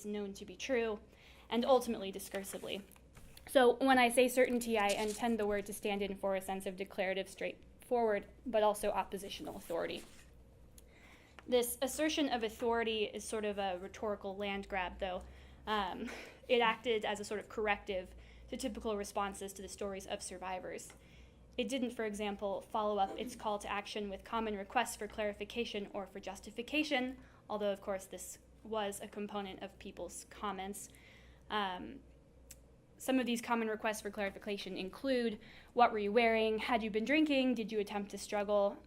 is known to be true, and ultimately discursively. So when I say certainty, I intend the word to stand in for a sense of declarative, straightforward, but also oppositional authority. This assertion of authority is sort of a rhetorical land grab, though. It acted as a sort of corrective to typical responses to the stories of survivors. It didn't, for example, follow up its call to action with common requests for clarification or for justification, although, of course, this was a component of people's comments. Some of these common requests for clarification include, what were you wearing? Had you been drinking? Did you attempt to struggle?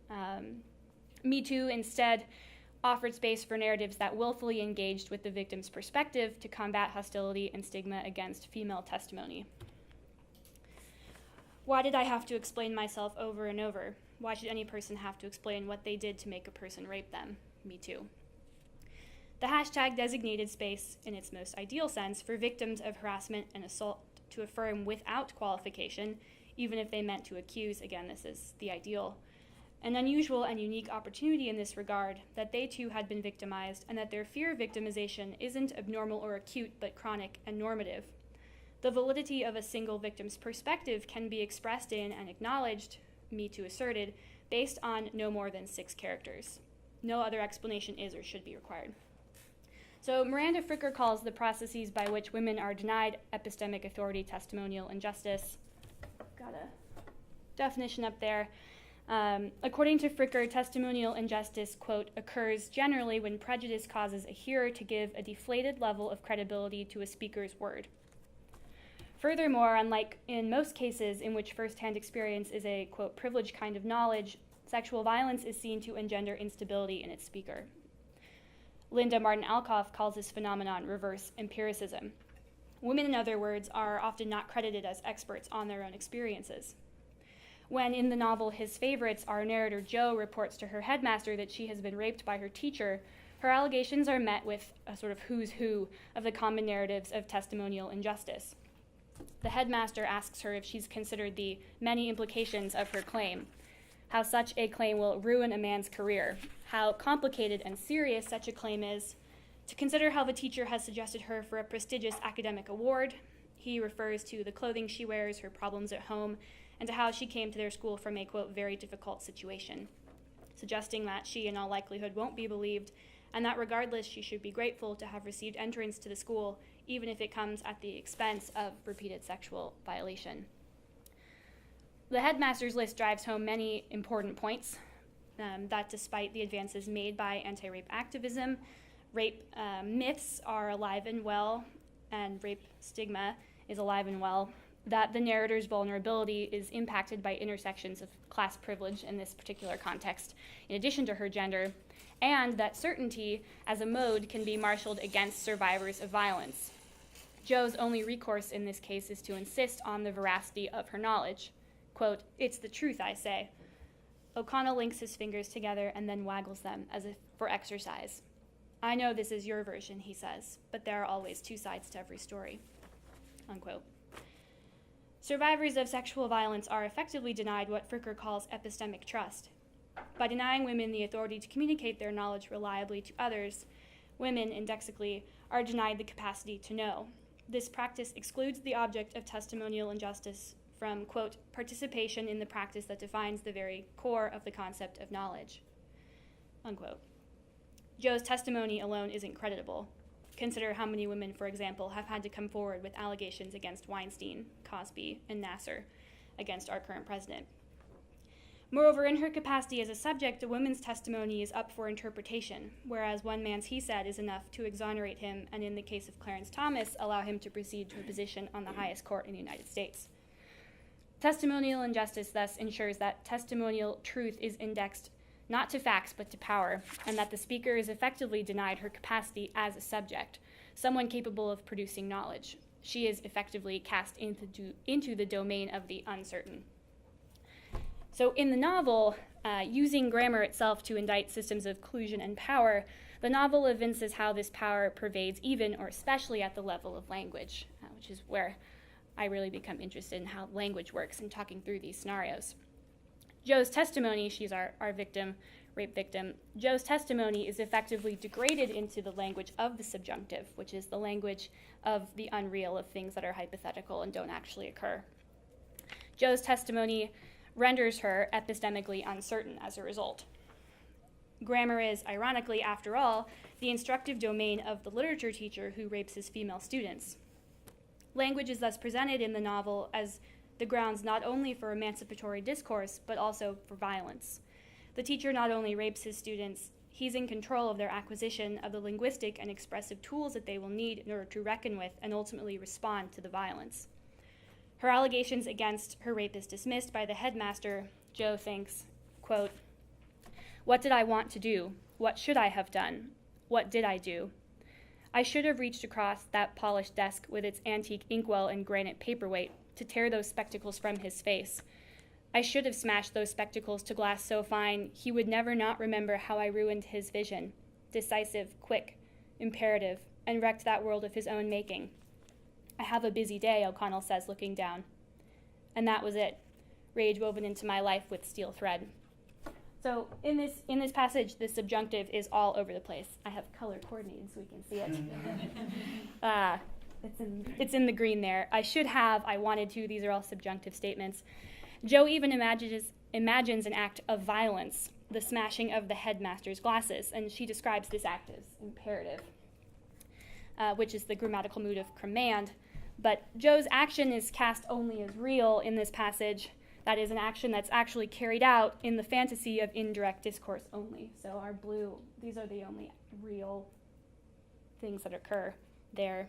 Me Too instead offered space for narratives that willfully engaged with the victim's perspective to combat hostility and stigma against female testimony. Why did I have to explain myself over and over? Why should any person have to explain what they did to make a person rape them? Me Too. The hashtag designated space, in its most ideal sense, for victims of harassment and assault to affirm without qualification, even if they meant to accuse. Again, this is the ideal. An unusual and unique opportunity in this regard, that they too had been victimized, and that their fear of victimization isn't abnormal or acute, but chronic and normative. The validity of a single victim's perspective can be expressed in and acknowledged, Me Too asserted, based on no more than 6 characters. No other explanation is or should be required. So Miranda Fricker calls the processes by which women are denied epistemic authority, testimonial injustice. Got a definition up there. According to Fricker, testimonial injustice, quote, occurs generally when prejudice causes a hearer to give a deflated level of credibility to a speaker's word. Furthermore, unlike in most cases in which firsthand experience is a, quote, privileged kind of knowledge, sexual violence is seen to engender instability in its speaker. Linda Martin Alcoff calls this phenomenon reverse empiricism. Women, in other words, are often not credited as experts on their own experiences. When in the novel His Favorites, our narrator Jo reports to her headmaster that she has been raped by her teacher, her allegations are met with a sort of who's who of the common narratives of testimonial injustice. The headmaster asks her if she's considered the many implications of her claim, how such a claim will ruin a man's career, how complicated and serious such a claim is, to consider how the teacher has suggested her for a prestigious academic award. He refers to the clothing she wears, her problems at home, and to how she came to their school from a, quote, very difficult situation, suggesting that she in all likelihood won't be believed, and that regardless she should be grateful to have received entrance to the school, even if it comes at the expense of repeated sexual violation. The headmaster's list drives home many important points, that despite the advances made by anti-rape activism, rape myths are alive and well, and rape stigma is alive and well, that the narrator's vulnerability is impacted by intersections of class privilege in this particular context, in addition to her gender, and that certainty as a mode can be marshaled against survivors of violence. Jo's only recourse in this case is to insist on the veracity of her knowledge. Quote, it's the truth, I say. O'Connell links his fingers together and then waggles them as if for exercise. I know this is your version, he says, but there are always 2 sides to every story. Unquote. Survivors of sexual violence are effectively denied what Fricker calls epistemic trust. By denying women the authority to communicate their knowledge reliably to others, women, indexically, are denied the capacity to know. This practice excludes the object of testimonial injustice from, quote, participation in the practice that defines the very core of the concept of knowledge, unquote. Jo's testimony alone isn't creditable. Consider how many women, for example, have had to come forward with allegations against Weinstein, Cosby, and Nasser, against our current president. Moreover, in her capacity as a subject, a woman's testimony is up for interpretation, whereas one man's he said is enough to exonerate him, and in the case of Clarence Thomas, allow him to proceed to a position on the highest court in the United States. Testimonial injustice thus ensures that testimonial truth is indexed not to facts but to power, and that the speaker is effectively denied her capacity as a subject, someone capable of producing knowledge. She is effectively cast into the domain of the uncertain. So in the novel, using grammar itself to indict systems of collusion and power, the novel evinces how this power pervades even or especially at the level of language, which is where I really become interested in how language works in talking through these scenarios. Jo's testimony, she's our victim, rape victim, Jo's testimony is effectively degraded into the language of the subjunctive, which is the language of the unreal, of things that are hypothetical and don't actually occur. Jo's testimony renders her epistemically uncertain as a result. Grammar is, ironically, after all, the instructive domain of the literature teacher who rapes his female students. Language is thus presented in the novel as the grounds not only for emancipatory discourse, but also for violence. The teacher not only rapes his students, he's in control of their acquisition of the linguistic and expressive tools that they will need in order to reckon with and ultimately respond to the violence. Her allegations against her rape is dismissed by the headmaster. Jo thinks, quote, "What did I want to do? What should I have done? What did I do? I should have reached across that polished desk with its antique inkwell and granite paperweight to tear those spectacles from his face. I should have smashed those spectacles to glass so fine he would never not remember how I ruined his vision, decisive, quick, imperative, and wrecked that world of his own making. I have a busy day," O'Connell says, looking down. And that was it, rage woven into my life with steel thread. So in this passage, the subjunctive is all over the place. I have color coordinated so we can see it. It's in the green there. I should have, I wanted to, these are all subjunctive statements. Jo even imagines an act of violence, the smashing of the headmaster's glasses, and she describes this act as imperative, which is the grammatical mood of command. But Jo's action is cast only as real in this passage. That is an action that's actually carried out in the fantasy of indirect discourse only. So our blue, these are the only real things that occur there.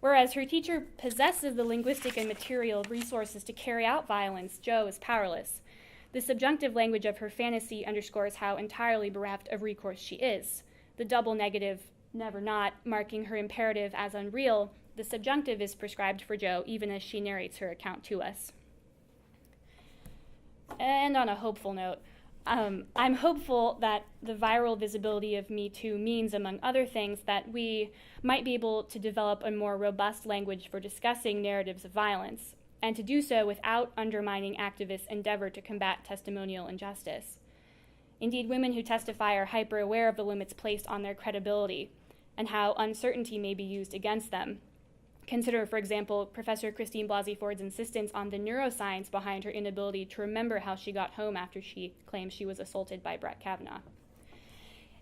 Whereas her teacher possesses the linguistic and material resources to carry out violence, Jo is powerless. The subjunctive language of her fantasy underscores how entirely bereft of recourse she is. The double negative, never not, marking her imperative as unreal, the subjunctive is prescribed for Jo even as she narrates her account to us. And on a hopeful note, I'm hopeful that the viral visibility of Me Too means, among other things, that we might be able to develop a more robust language for discussing narratives of violence, and to do so without undermining activists' endeavor to combat testimonial injustice. Indeed, women who testify are hyper-aware of the limits placed on their credibility and how uncertainty may be used against them. Consider, for example, Professor Christine Blasey Ford's insistence on the neuroscience behind her inability to remember how she got home after she claimed she was assaulted by Brett Kavanaugh.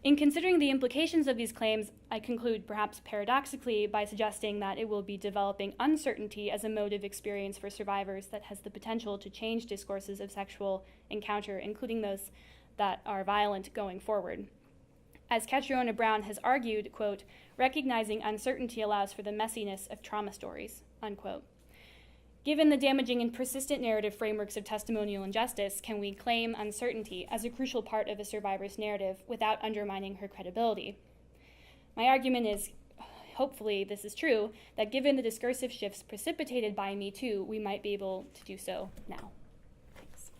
In considering the implications of these claims, I conclude, perhaps paradoxically, by suggesting that it will be developing uncertainty as a mode of experience for survivors that has the potential to change discourses of sexual encounter, including those that are violent, going forward. As Catriona Brown has argued, quote, "Recognizing uncertainty allows for the messiness of trauma stories," unquote. Given the damaging and persistent narrative frameworks of testimonial injustice, can we claim uncertainty as a crucial part of a survivor's narrative without undermining her credibility? My argument is, hopefully this is true, that given the discursive shifts precipitated by Me Too, we might be able to do so now. Thanks.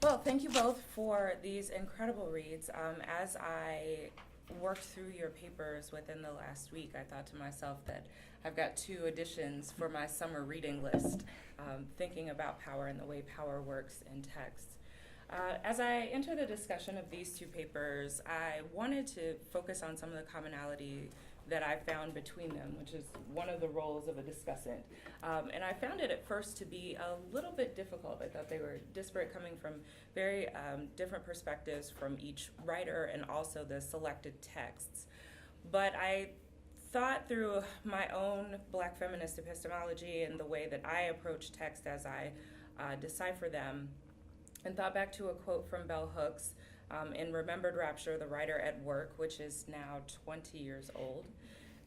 Well, thank you both for these incredible reads. As I worked through your papers within the last week, I thought to myself that I've got 2 additions for my summer reading list, thinking about power and the way power works in text. As I enter the discussion of these 2 papers, I wanted to focus on some of the commonality that I found between them, which is one of the roles of a discussant. And I found it at first to be a little bit difficult. I thought they were disparate, coming from very different perspectives from each writer and also the selected texts. But I thought through my own Black feminist epistemology and the way that I approach text as I decipher them, and thought back to a quote from Bell Hooks in Remembered Rapture, The Writer at Work, which is now 20 years old,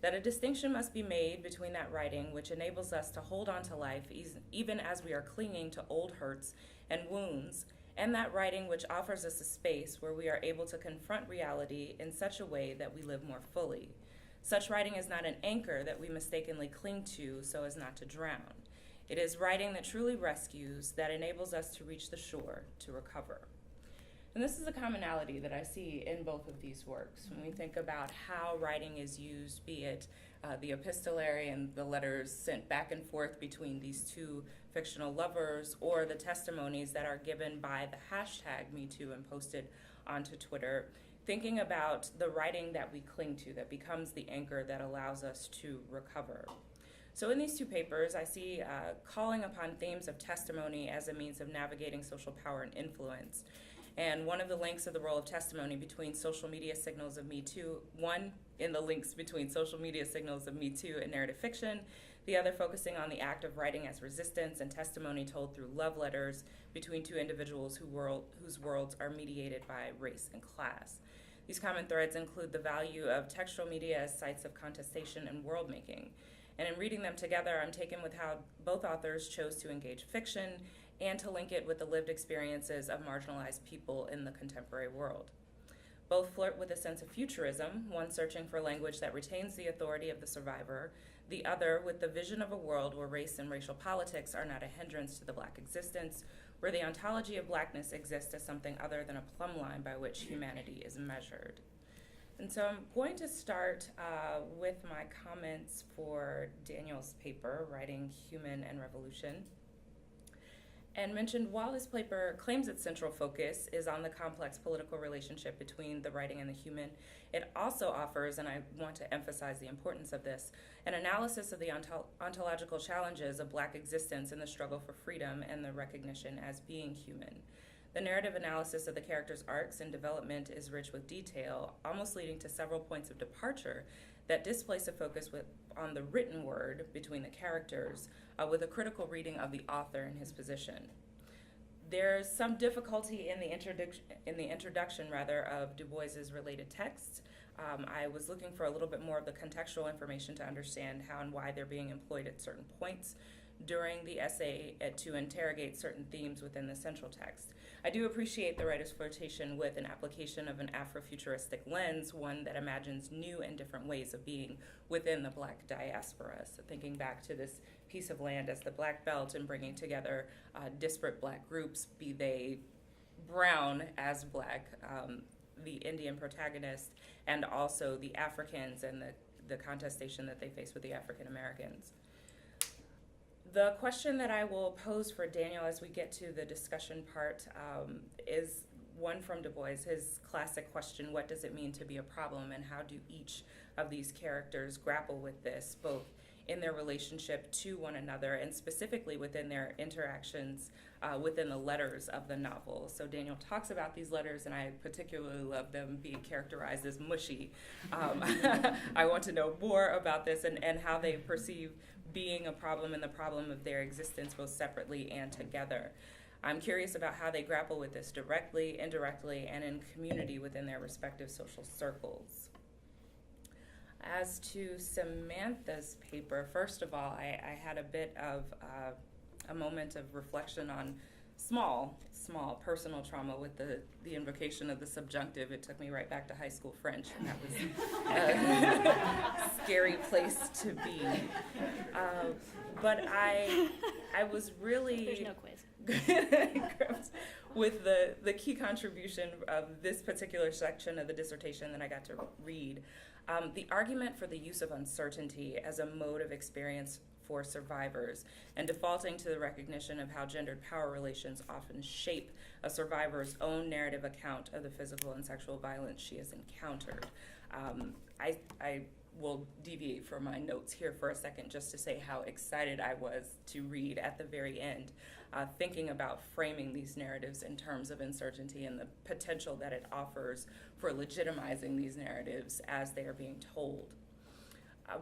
that a distinction must be made between that writing which enables us to hold on to life even as we are clinging to old hurts and wounds, and that writing which offers us a space where we are able to confront reality in such a way that we live more fully. Such writing is not an anchor that we mistakenly cling to so as not to drown. It is writing that truly rescues, that enables us to reach the shore, to recover. And this is a commonality that I see in both of these works. When we think about how writing is used, be it the epistolary and the letters sent back and forth between these two fictional lovers, or the testimonies that are given by the hashtag #MeToo and posted onto Twitter, thinking about the writing that we cling to that becomes the anchor that allows us to recover. So in these two papers, I see calling upon themes of testimony as a means of navigating social power and influence. And one of the links of the role of testimony between social media signals of Me Too, one in the links between social media signals of Me Too and narrative fiction, the other focusing on the act of writing as resistance and testimony told through love letters between two individuals whose worlds are mediated by race and class. These common threads include the value of textual media as sites of contestation and world making. And in reading them together, I'm taken with how both authors chose to engage fiction and to link it with the lived experiences of marginalized people in the contemporary world. Both flirt with a sense of futurism, one searching for language that retains the authority of the survivor, the other with the vision of a world where race and racial politics are not a hindrance to the Black existence, where the ontology of Blackness exists as something other than a plumb line by which humanity is measured. And so I'm going to start with my comments for Daniel's paper, Writing Human and Revolution, and mentioned while this paper claims its central focus is on the complex political relationship between the writing and the human, it also offers, and I want to emphasize the importance of this, an analysis of the ontological challenges of Black existence in the struggle for freedom and the recognition as being human. The narrative analysis of the characters' arcs and development is rich with detail, almost leading to several points of departure that displace a focus on the written word between the characters with a critical reading of the author and his position. There's some difficulty in the introduction of Du Bois's related texts. I was looking for a little bit more of the contextual information to understand how and why they're being employed at certain points during the essay to interrogate certain themes within the central text. I do appreciate the writer's flirtation with an application of an Afrofuturistic lens, one that imagines new and different ways of being within the Black diaspora. So thinking back to this piece of land as the Black Belt and bringing together disparate Black groups, be they brown as Black, the Indian protagonist, and also the Africans and the contestation that they face with the African Americans. The question that I will pose for Daniel as we get to the discussion part is one from Du Bois, his classic question, what does it mean to be a problem, and how do each of these characters grapple with this, both in their relationship to one another and specifically within their interactions within the letters of the novel. So Daniel talks about these letters, and I particularly love them being characterized as mushy. I want to know more about this and how they perceive being a problem and the problem of their existence both separately and together. I'm curious about how they grapple with this directly, indirectly, and in community within their respective social circles. As to Samantha's paper, first of all, I had a bit of a moment of reflection on small personal trauma with the invocation of the subjunctive. It took me right back to high school French, and that was a scary place to be. But I was really... There's no quiz. with the key contribution of this particular section of the dissertation that I got to read. The argument for the use of uncertainty as a mode of experience for survivors, and defaulting to the recognition of how gendered power relations often shape a survivor's own narrative account of the physical and sexual violence she has encountered. I will deviate from my notes here for a second just to say how excited I was to read at the very end, thinking about framing these narratives in terms of uncertainty and the potential that it offers for legitimizing these narratives as they are being told.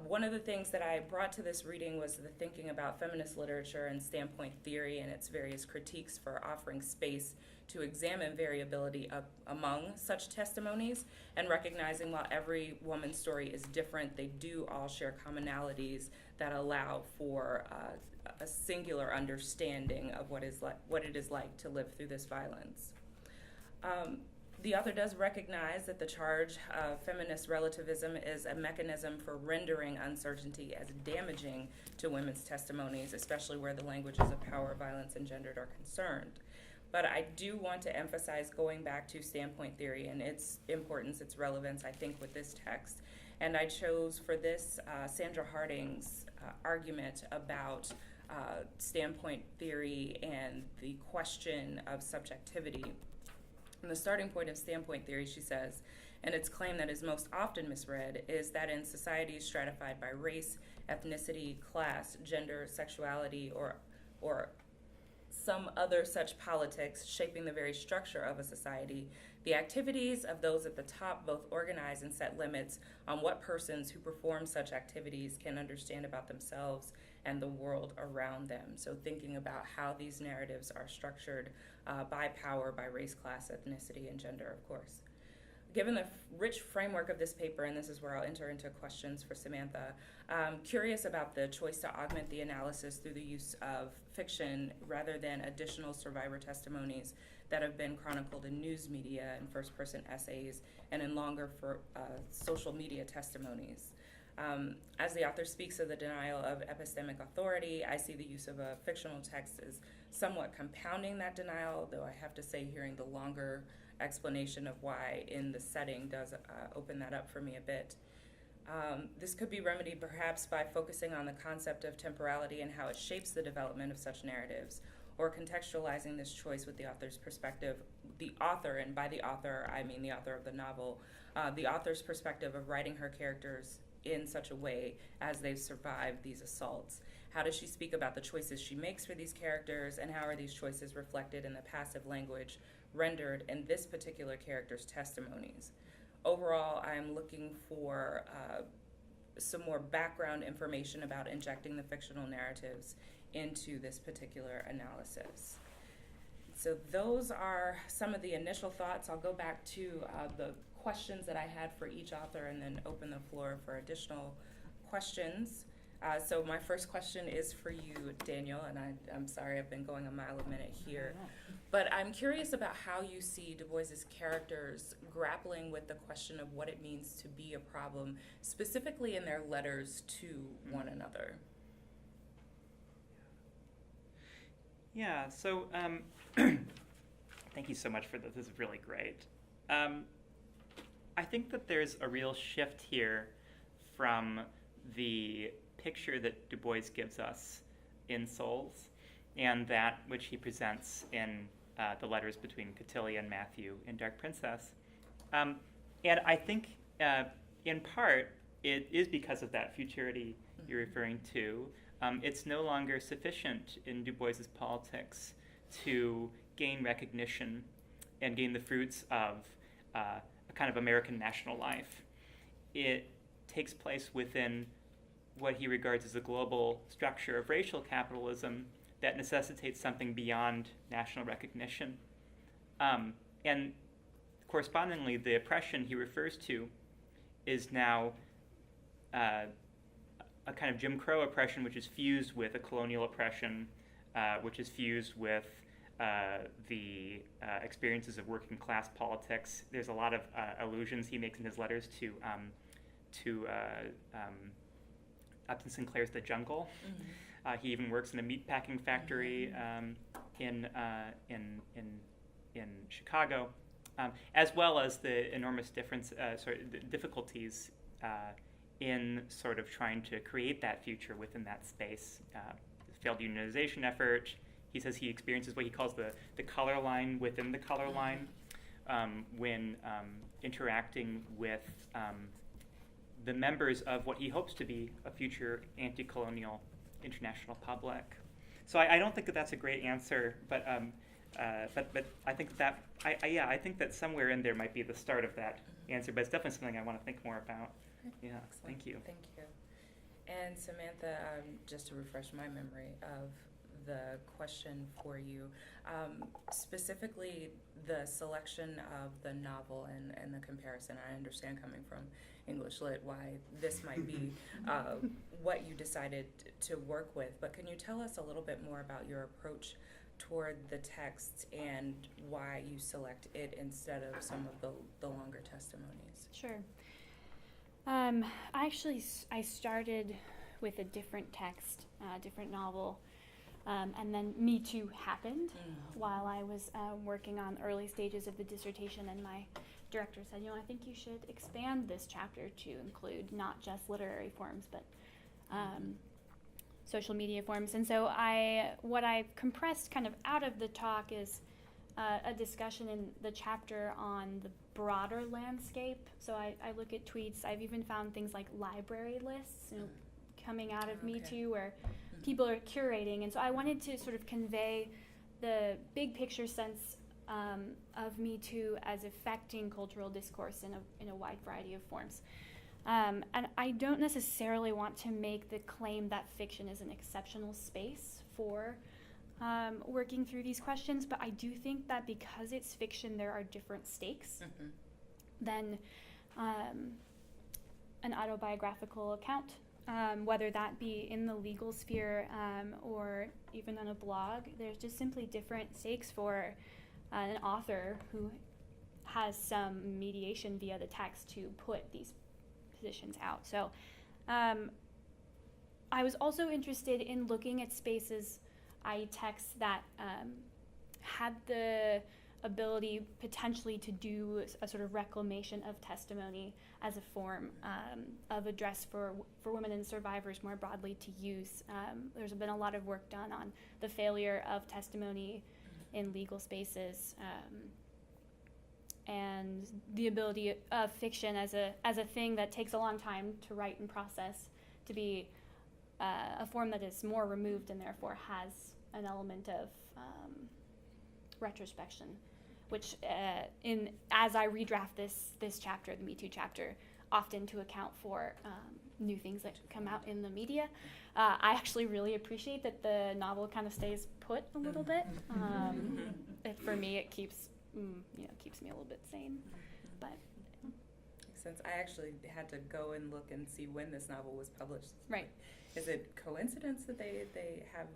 One of the things that I brought to this reading was the thinking about feminist literature and standpoint theory and its various critiques for offering space to examine variability among such testimonies, and recognizing while every woman's story is different, they do all share commonalities that allow for a singular understanding of what it is like to live through this violence. The author does recognize that the charge of feminist relativism is a mechanism for rendering uncertainty as damaging to women's testimonies, especially where the languages of power, violence, and gender are concerned. But I do want to emphasize going back to standpoint theory and its importance, its relevance, I think, with this text. And I chose for this Sandra Harding's argument about standpoint theory and the question of subjectivity. And the starting point of standpoint theory, she says, and its claim that is most often misread, is that in societies stratified by race, ethnicity, class, gender, sexuality, or some other such politics shaping the very structure of a society, the activities of those at the top both organize and set limits on what persons who perform such activities can understand about themselves and the world around them. So thinking about how these narratives are structured by power, by race, class, ethnicity, and gender, of course. Given the rich framework of this paper, and this is where I'll enter into questions for Samantha, I'm curious about the choice to augment the analysis through the use of fiction rather than additional survivor testimonies that have been chronicled in news media and first-person essays and in longer social media testimonies. As the author speaks of the denial of epistemic authority, I see the use of a fictional text as somewhat compounding that denial, though I have to say hearing the longer explanation of why in the setting does open that up for me a bit. This could be remedied perhaps by focusing on the concept of temporality and how it shapes the development of such narratives, or contextualizing this choice with the author's perspective, the author, and by the author I mean the author of the novel, the author's perspective of writing her characters in such a way as they've survived these assaults. How does she speak about the choices she makes for these characters, and how are these choices reflected in the passive language rendered in this particular character's testimonies? Overall, I'm looking for some more background information about injecting the fictional narratives into this particular analysis. So those are some of the initial thoughts. I'll go back to the questions that I had for each author and then open the floor for additional questions. So my first question is for you, Daniel, and I'm sorry I've been going a mile a minute here, but I'm curious about how you see Du Bois's characters grappling with the question of what it means to be a problem, specifically in their letters to one another. Yeah, so thank you so much for this. This is really great. I think that there's a real shift here from the picture that Du Bois gives us in Souls and that which he presents in the letters between Cotillia and Matthew in Dark Princess. And I think in part it is because of that futurity you're referring to. It's no longer sufficient in Du Bois's politics to gain recognition and gain the fruits of a kind of American national life. It takes place within what he regards as a global structure of racial capitalism that necessitates something beyond national recognition. And correspondingly, the oppression he refers to is now a kind of Jim Crow oppression, which is fused with a colonial oppression, which is fused with the experiences of working class politics. There's a lot of allusions he makes in his letters to Upton Sinclair's The Jungle. Mm-hmm. He even works in a meatpacking factory in Chicago, as well as the enormous difficulties in sort of trying to create that future within that space. Failed unionization effort. He says he experiences what he calls the color line within the color line when interacting with the members of what he hopes to be a future anti-colonial international public. So I don't think that that's a great answer, but I think that I think that somewhere in there might be the start of that answer. But it's definitely something I want to think more about. Yeah, excellent. Thank you. Thank you. And Samantha, just to refresh my memory of the question for you, specifically the selection of the novel and the comparison. I understand coming from English Lit why this might be what you decided to work with, but can you tell us a little bit more about your approach toward the text and why you select it instead of some of the longer testimonies? Sure. I started with a different text, different novel, And then Me Too happened while I was working on early stages of the dissertation, and my director said, I think you should expand this chapter to include not just literary forms, but social media forms. And so what I've compressed kind of out of the talk is a discussion in the chapter on the broader landscape. So I look at tweets. I've even found things like library lists, coming out of Me Too, where people are curating. And so I wanted to sort of convey the big picture sense of Me Too as affecting cultural discourse in a wide variety of forms. And I don't necessarily want to make the claim that fiction is an exceptional space for working through these questions, but I do think that because it's fiction, there are different stakes than an autobiographical account, whether that be in the legal sphere or even on a blog. There's just simply different stakes for an author who has some mediation via the text to put these positions out. So I was also interested in looking at spaces, i.e. texts that had the ability potentially to do a sort of reclamation of testimony as a form of address for women and survivors more broadly to use. There's been a lot of work done on the failure of testimony in legal spaces, and the ability of fiction as a thing that takes a long time to write and process to be a form that is more removed and therefore has an element of retrospection, which as I redraft this chapter, the Me Too chapter, often to account for new things that come out in the media. I actually really appreciate that the novel kind of stays put a little bit. For me, it keeps me a little bit sane. But makes sense. I actually had to go and look and see when this novel was published. Right. Is it coincidence that they have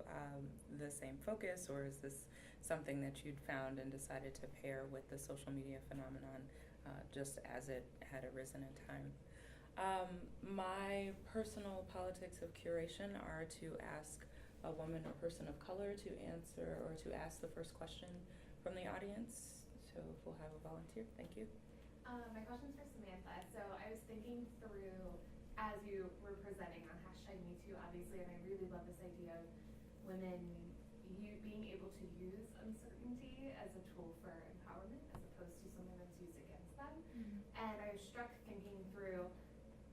the same focus, or is this something that you'd found and decided to pair with the social media phenomenon just as it had arisen in time? My personal politics of curation are to ask a woman or person of color to answer or to ask the first question from the audience. So if we'll have a volunteer, thank you. My question's for Samantha. So I was thinking through, as you were presenting on #MeToo, obviously, and I really love this idea of women being able to use uncertainty as a tool for empowerment as opposed to something that's used against them. And I was struck thinking through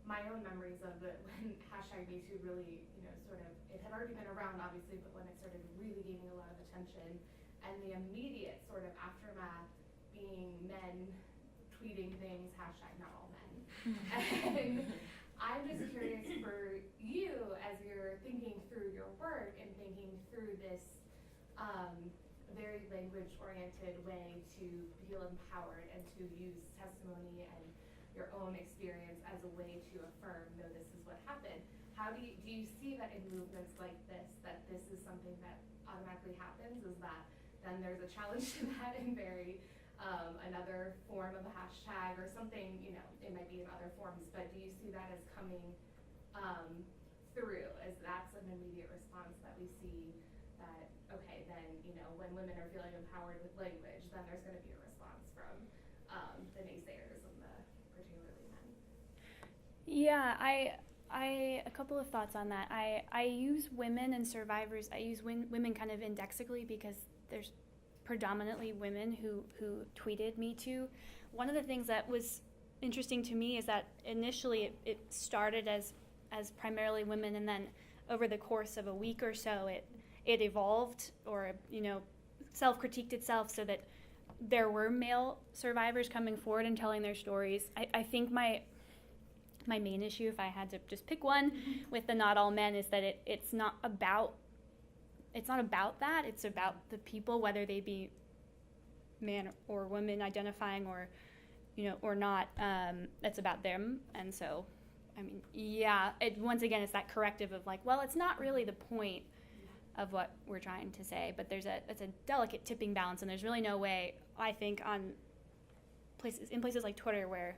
my own memories of it when #MeToo really, sort of, it had already been around, obviously, but when it started really gaining a lot of attention, and the immediate sort of aftermath being men tweeting things, #NotAllMen. And I'm just curious for you, as you're thinking through your work and thinking through this very language-oriented way to feel empowered and to use testimony and your own experience as a way to affirm, no, this is what happened. How do you see that in movements like this, that this is something that automatically happens? Is that then there's a challenge to that in very another form of a hashtag or something, it might be in other forms, but do you see that as coming through, as that's an immediate response that we see that, okay, then, when women are feeling empowered with language, then there's going to be a response from the naysayers and the particularly men? yeah, I a couple of thoughts on that. I use women and survivors. I use women kind of indexically because there's predominantly women who tweeted Me Too. One of the things that was interesting to me is that initially it started as primarily women, and then over the course of a week or so it evolved, or self-critiqued itself, so that there were male survivors coming forward and telling their stories. I think my main issue, if I had to just pick one, with the Not All Men, is that it's not about that. It's about the people, whether they be man or woman identifying or not. It's about them. And so, once again, it's that corrective of like, well, it's not really the point of what we're trying to say, but it's a delicate tipping balance, and there's really no way, I think, in places like Twitter where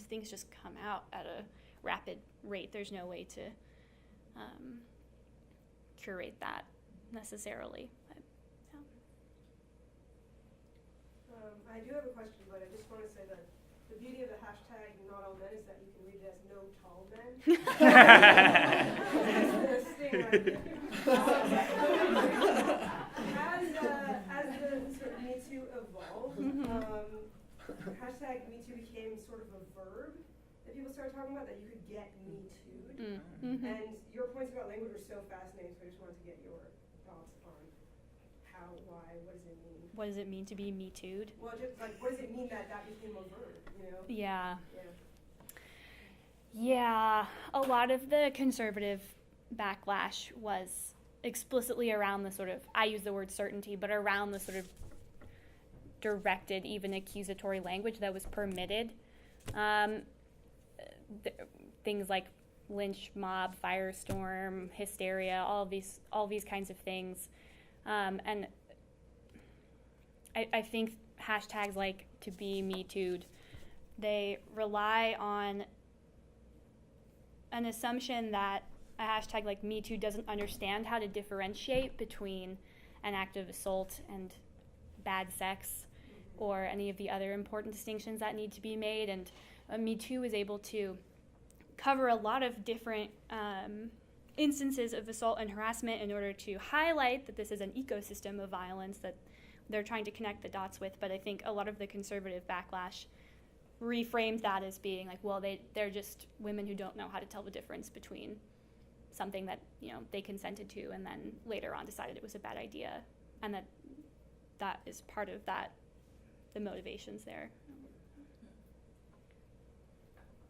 things just come out at a rapid rate. There's no way to curate that necessarily. But, I do have a question, but I just want to say that the beauty of the hashtag not all men is that you can read it as no tall men. That's the sting right there. As the sort of Me Too evolved, hashtag Me Too became sort of a verb that people started talking about, that you could get Me Too'd. And your points about language were so fascinating, so I just wanted to get your thoughts on how, why, what does it mean? What does it mean to be Me Too'd? Well, just like, what does it mean that became a verb, you know? Yeah. Yeah. Yeah, a lot of the conservative backlash was explicitly around the sort of, I use the word certainty, but around the sort of directed, even accusatory language that was permitted. Things like lynch mob, firestorm, hysteria, all these kinds of things. And I think hashtags like to be Me Too'd, they rely on an assumption that a hashtag like Me Too doesn't understand how to differentiate between an act of assault and bad sex or any of the other important distinctions that need to be made. And Me Too is able to cover a lot of different instances of assault and harassment in order to highlight that this is an ecosystem of violence that they're trying to connect the dots with. But I think a lot of the conservative backlash reframed that as being like, well, they're just women who don't know how to tell the difference between something that, you know, they consented to and then later on decided it was a bad idea, and that is part of that, the motivations there.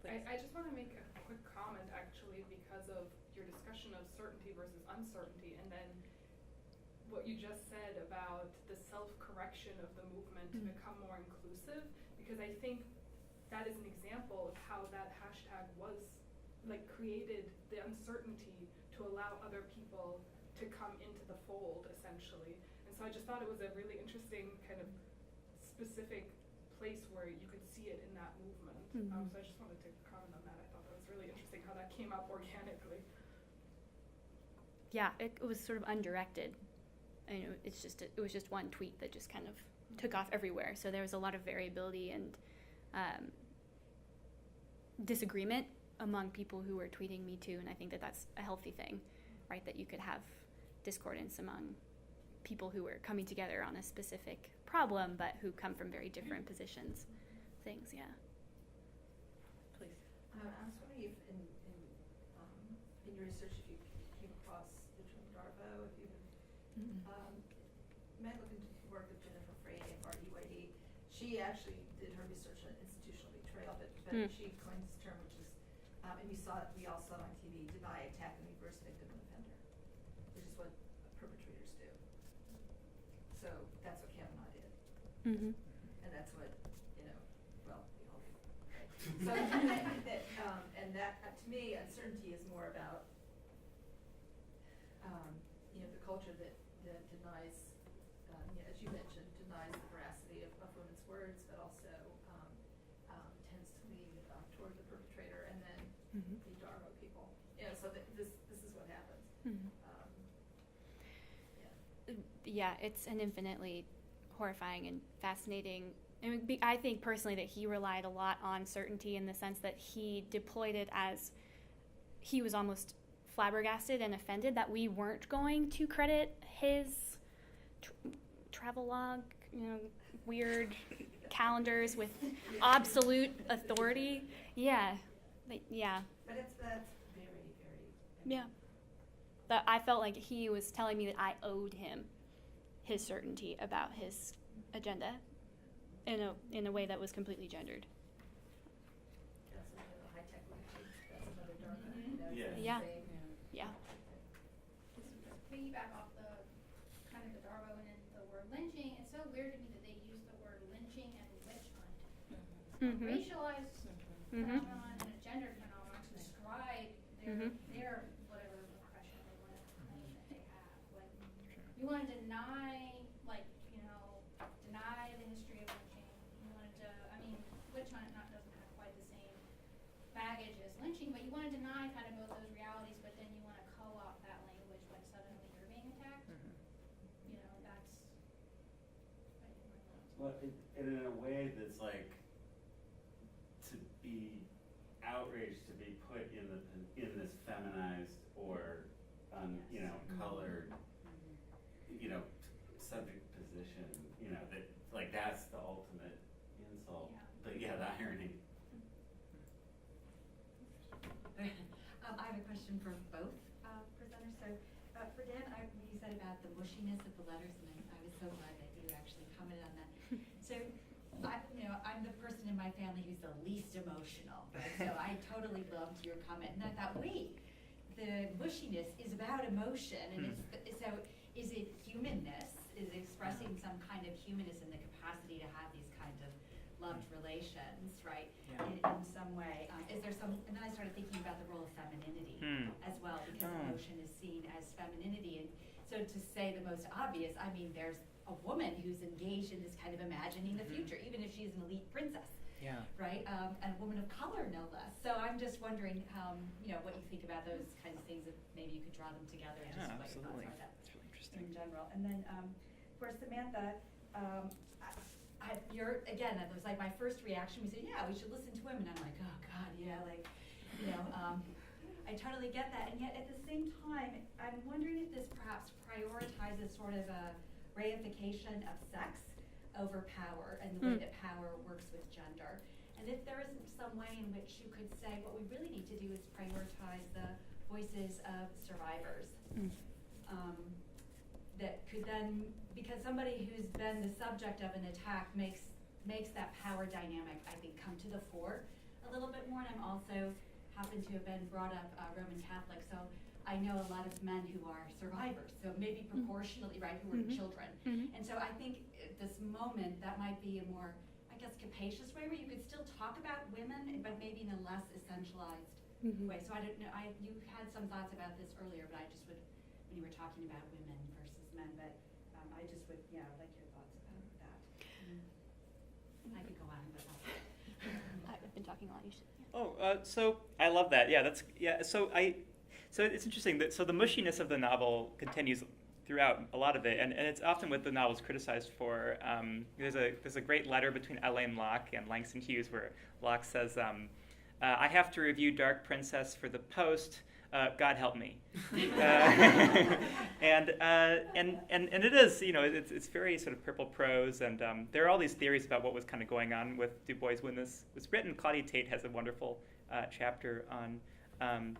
I just want to make a quick comment, actually, because of your discussion of certainty versus uncertainty, and then what you just said about the self-correction of the movement to become more inclusive, because I think that is an example of how that hashtag was, like, created the uncertainty to allow other people to come into the fold, essentially. And so I just thought it was a really interesting kind of specific place where you could see it in that movement. So I just wanted to comment on that. I thought that was really interesting how that came up organically. Yeah, it was sort of undirected. I know it was just one tweet that just kind of took off everywhere. So there was a lot of variability and disagreement among people who were tweeting Me Too, and I think that that's a healthy thing, right? That you could have discordance among people who were coming together on a specific problem, but who come from very different positions. Things, yeah. Please. I was wondering if in your research, if you came across the term DARVO, if you might look into the work of Jennifer Frey at REYD. She actually did her research on institutional betrayal, but she coined this term, which is, and we all saw it on TV, deny, attack, and reverse victim and offender, which is what perpetrators do. So that's what Kavanaugh did. And that's what, we all do. Right? So that to me, uncertainty is more about, the culture that denies, as you mentioned, denies the veracity of women's words, but also tends to lean toward the perpetrator and then the DARVO people. So this is what happens. Yeah, it's an infinitely horrifying and fascinating. I think personally that he relied a lot on certainty in the sense that he deployed it as he was almost flabbergasted and offended that we weren't going to credit his travelogue, weird calendars with absolute authority. Yeah. But that's very, Yeah. But I felt like he was telling me that I owed him his certainty about his agenda in a way that was completely gendered. That's another high-tech lynching. That's another DARVO. Yeah. Yeah. Piggyback off the kind of the DARVO and then the word lynching, it's so weird to me that they use the word lynching and witch hunt. Racialized phenomenon and a gendered phenomenon to describe their whatever repression they want to claim that they have. When you want to deny the history of lynching, you wanted to, witch hunt doesn't have quite the same baggage as lynching, but you want to deny kind of both those realities, but then you want to co-opt that language when suddenly you're being attacked. Well, and in a way that's like to be outraged to be put in this feminized or colored subject position, that like that's the ultimate insult. Yeah. But yeah, the irony. I have a question for both presenters. So for Dan, when you said about the mushiness of the letters, and I was so glad that you actually commented on that. So I'm the person in my family who's the least emotional, right? So I totally loved your comment, and I thought, wait, the mushiness is about emotion, and so is it humanness? Is it expressing some kind of humanness in the capacity to have these kinds of loved relations, right? Yeah. In some way, is there some? And then I started thinking about the role of femininity as well, because emotion is seen as femininity, and so to say the most obvious, I mean, there's a woman who's engaged in this kind of imagining the future, even if she's an elite princess. Yeah. Right, and a woman of color, no less. So I'm just wondering, what you think about those kinds of things. If maybe you could draw them together and just what your thoughts are that That's really interesting. in general. And then for Samantha, you're again. It was like my first reaction. We said, yeah, we should listen to women. I'm like, oh God, yeah, I totally get that. And yet at the same time, I'm wondering if this perhaps prioritizes sort of a reification of sex over power and the way that power works with gender. And if there isn't some way in which you could say what we really need to do is prioritize the voices of survivors. That could then, because somebody who's been the subject of an attack makes that power dynamic, I think, come to the fore a little bit more. And I'm also happen to have been brought up Roman Catholic, so I know a lot of men who are survivors, so maybe proportionally, right, who were children. And so I think at this moment that might be a more, I guess, capacious way where you could still talk about women, but maybe in a less essentialized way. So I don't know, you had some thoughts about this earlier, but I just would, when you were talking about women versus men, but I just would, like your thoughts about that. I could go on, but I've been talking a lot. You should. So I love that. So it's interesting that the mushiness of the novel continues throughout a lot of it, and it's often what the novel's criticized for. There's a great letter between Elaine Locke and Langston Hughes where Locke says, "I have to review Dark Princess for the Post. God help me." And it is, it's very sort of purple prose, and there are all these theories about what was kind of going on with Du Bois when this was written. Claudia Tate has a wonderful chapter on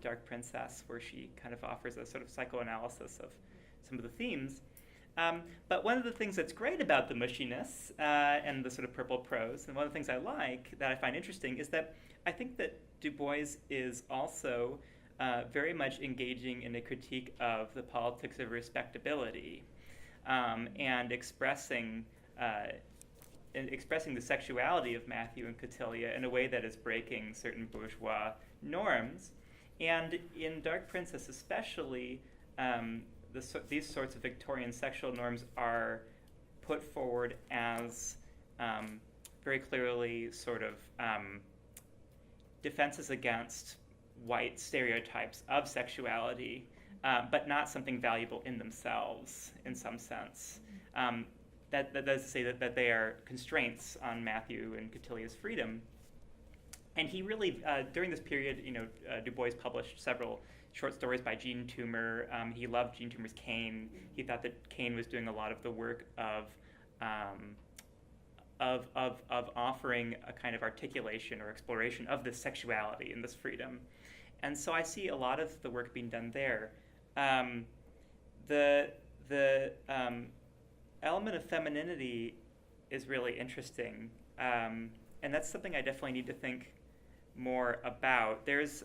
Dark Princess where she kind of offers a sort of psychoanalysis of some of the themes. But one of the things that's great about the mushiness and the sort of purple prose, and one of the things I like that I find interesting is that I think that Du Bois is also very much engaging in a critique of the politics of respectability and expressing the sexuality of Matthew and Cotilia in a way that is breaking certain bourgeois norms. And in Dark Princess especially, these sorts of Victorian sexual norms are put forward as very clearly sort of defenses against white stereotypes of sexuality, but not something valuable in themselves in some sense. That is to say that they are constraints on Matthew and Cotilia's freedom. And he really, during this period, Du Bois published several short stories by Jean Toomer. He loved Jean Toomer's Cain. He thought that Cain was doing a lot of the work of offering a kind of articulation or exploration of this sexuality and this freedom. And so I see a lot of the work being done there. The element of femininity is really interesting, and that's something I definitely need to think more about. There is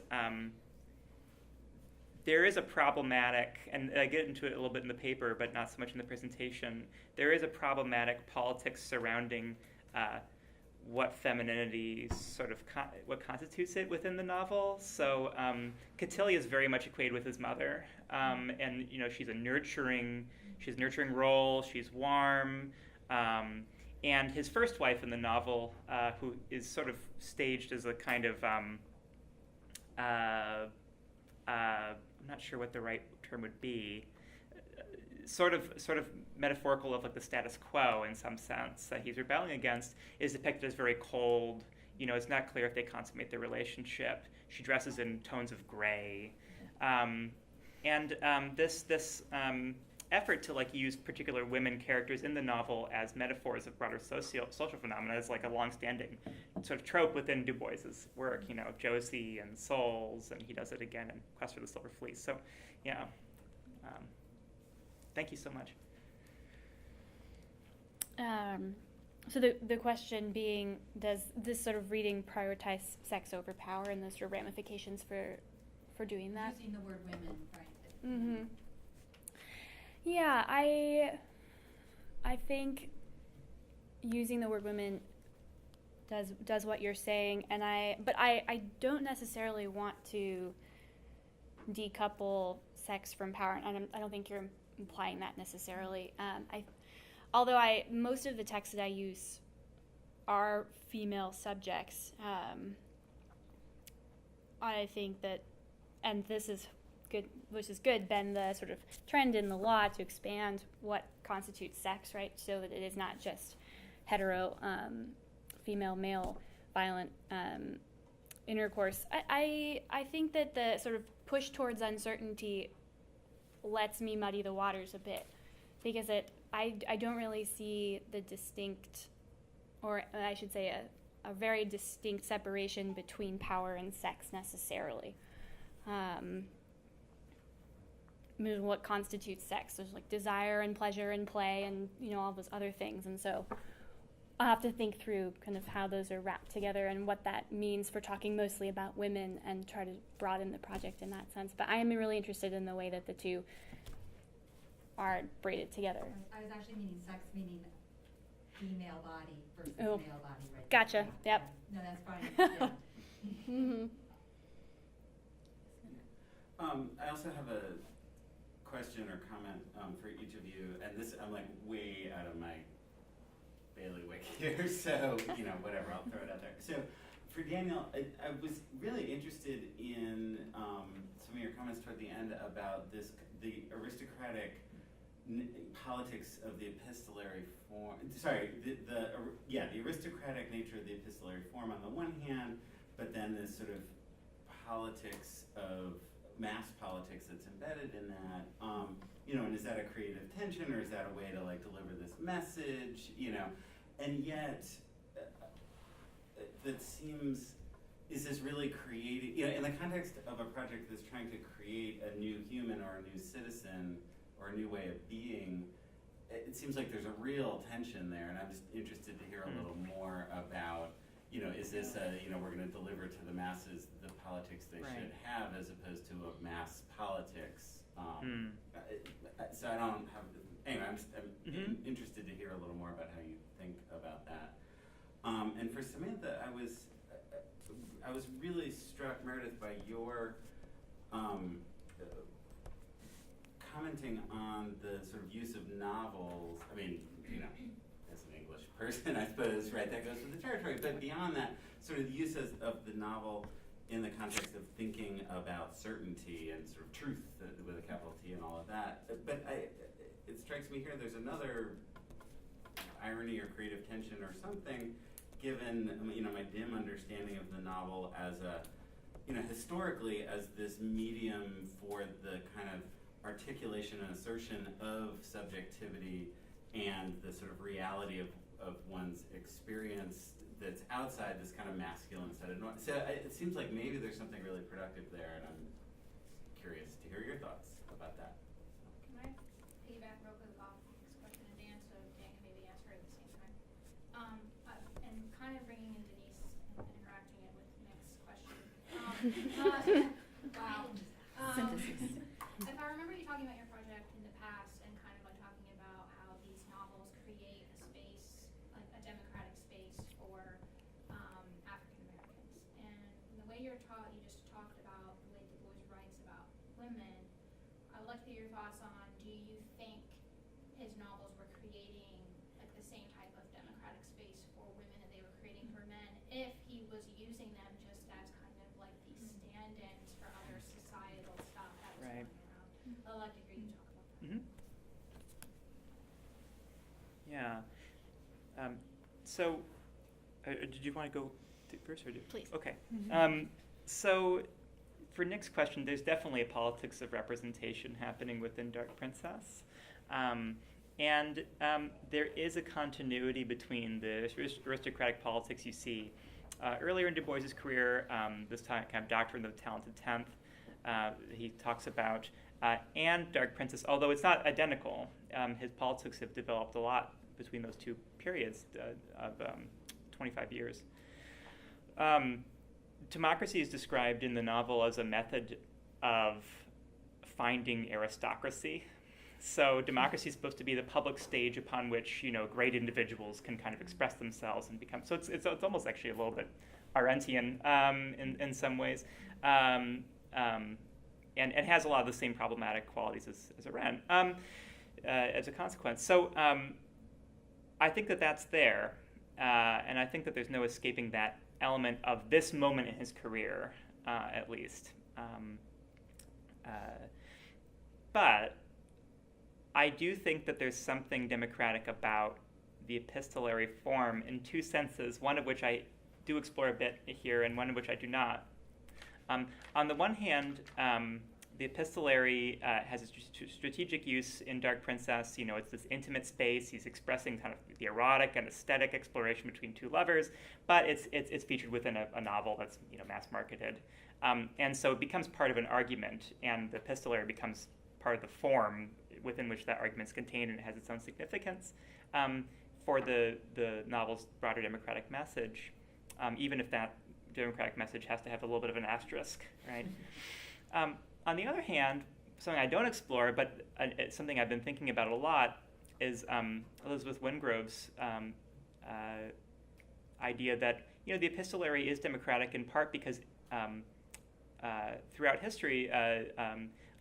a problematic, and I get into it a little bit in the paper, but not so much in the presentation. There is a problematic politics surrounding what femininity sort of what constitutes it within the novel. So Cotilia is very much equated with his mother, and she's a nurturing role. She's warm, and his first wife in the novel, who is sort of staged as a kind of I'm not sure what the right term would be. sort of metaphorical of like the status quo in some sense that he's rebelling against, is depicted as very cold. You know, it's not clear if they consummate their relationship. She dresses in tones of gray, and this effort to like use particular women characters in the novel as metaphors of broader social phenomena is like a long-standing sort of trope within Du Bois's work. You know, Josie and Souls, and he does it again in Quest for the Silver Fleece. So, yeah. Thank you so much. So the question being, does this sort of reading prioritize sex over power, and the sort of ramifications for doing that? Using the word women, right? Mm-hmm. Yeah, I think using the word women does what you're saying, but I don't necessarily want to decouple sex from power, and I don't think you're implying that necessarily. Although most of the texts that I use are female subjects, I think that, and this is good, which is good, been the sort of trend in the law to expand what constitutes sex, right? So that it is not just hetero, female, male, violent intercourse. I think that the sort of push towards uncertainty lets me muddy the waters a bit, because I don't really see the distinct, or I should say a very distinct separation between power and sex necessarily. What constitutes sex? There's like desire and pleasure and play and, you know, all those other things, and so I'll have to think through kind of how those are wrapped together and what that means for talking mostly about women, and try to broaden the project in that sense. But I am really interested in the way that the two are braided together. I was actually meaning sex, meaning female body versus Oh. male body, right? Gotcha. Yeah. Yep. No, that's fine. Yeah. Mm-hmm. I also have a question or comment for each of you, and this, I'm like way out of my bailiwick here, so, you know, whatever, I'll throw it out there. So, for Daniel, I was really interested in some of your comments toward the end about the aristocratic politics of the epistolary form. Sorry, the aristocratic nature of the epistolary form on the one hand, but then this sort of politics of mass politics that's embedded in that. You know, and is that a creative tension, or is that a way to like deliver this message? You know, and yet that seems, is this really creating, you know, in the context of a project that's trying to create a new human or a new citizen or a new way of being, it seems like there's a real tension there, and I'm just interested to hear a little more about, you know, is this you know, we're going to deliver to the masses the politics they should have, as opposed to a mass politics. So I don't have, anyway, I'm interested to hear a little more about how you think about that. And for Samantha, I was really struck, Meredith, by your commenting on the sort of use of novels. I mean, you know, as an English person, I suppose, right, that goes with the territory. But beyond that, sort of the use of the novel in the context of thinking about certainty and sort of truth with a capital T and all of that. But it strikes me here there's another irony or creative tension or something, given, you know, my dim understanding of the novel as a, you know, historically as this medium for the kind of articulation and assertion of subjectivity and the sort of reality of one's experience that's outside this kind of masculine set of norms. So it seems like maybe there's something really productive there, and I'm curious to hear your thoughts about that. Can I piggyback real quick off this question to Dan, so Dan can maybe answer it at the same time? And kind of bringing in Denise and interacting it with Nick's question. Wow. Synthesis. If I remember you talking about your project in the past, and kind of like talking about how these novels create a space, like a democratic space for African Americans, and the way you're taught, you just talked about the way Du Bois writes about women. I would like to hear your thoughts on, do you think his novels were creating like the same type of democratic space for women that they were creating for men, if he was using them just as kind of like these stand-ins for other societal stuff that was going around? I'd like to hear you talk about that. Yeah. So, did you want to go first, or do? Please. Okay. So, for Nick's question, there's definitely a politics of representation happening within Dark Princess. And there is a continuity between the aristocratic politics you see earlier in Du Bois's career, this time kind of Doctrine of the Talented Tenth, he talks about, and Dark Princess, although it's not identical. His politics have developed a lot between those two periods of 25 years. Democracy is described in the novel as a method of finding aristocracy. So democracy is supposed to be the public stage upon which, great individuals can kind of express themselves and become. So it's almost actually a little bit Arendtian in some ways, and it has a lot of the same problematic qualities as Arendt as a consequence. So I think that's there, and I think that there's no escaping that element of this moment in his career, at least. But I do think that there's something democratic about the epistolary form in two senses, one of which I do explore a bit here and one of which I do not. On the one hand, the epistolary has a strategic use in Dark Princess. It's this intimate space. He's expressing kind of the erotic and aesthetic exploration between two lovers, but it's featured within a novel that's mass marketed, and so it becomes part of an argument, and the epistolary becomes part of the form within which that argument is contained, and it has its own significance for the novel's broader democratic message, even if that democratic message has to have a little bit of an asterisk, right? On the other hand, something I don't explore, but it's something I've been thinking about a lot, is Elizabeth Wingrove's idea that the epistolary is democratic in part because throughout history,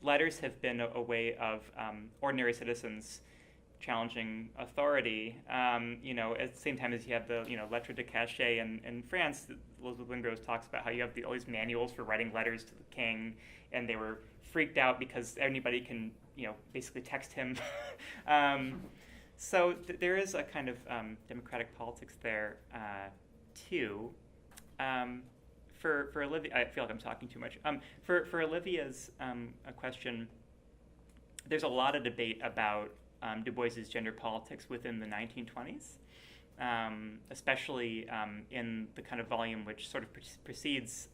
letters have been a way of ordinary citizens challenging authority. At the same time as you have the lettre de cachet in France, Elizabeth Wingrove talks about how you have all these manuals for writing letters to the king, and they were freaked out because anybody can basically text him. So there is a kind of democratic politics there too. For Olivia, I feel like I'm talking too much. For Olivia's a question, there's a lot of debate about Du Bois's gender politics within the 1920s, especially in the kind of volume which sort of precedes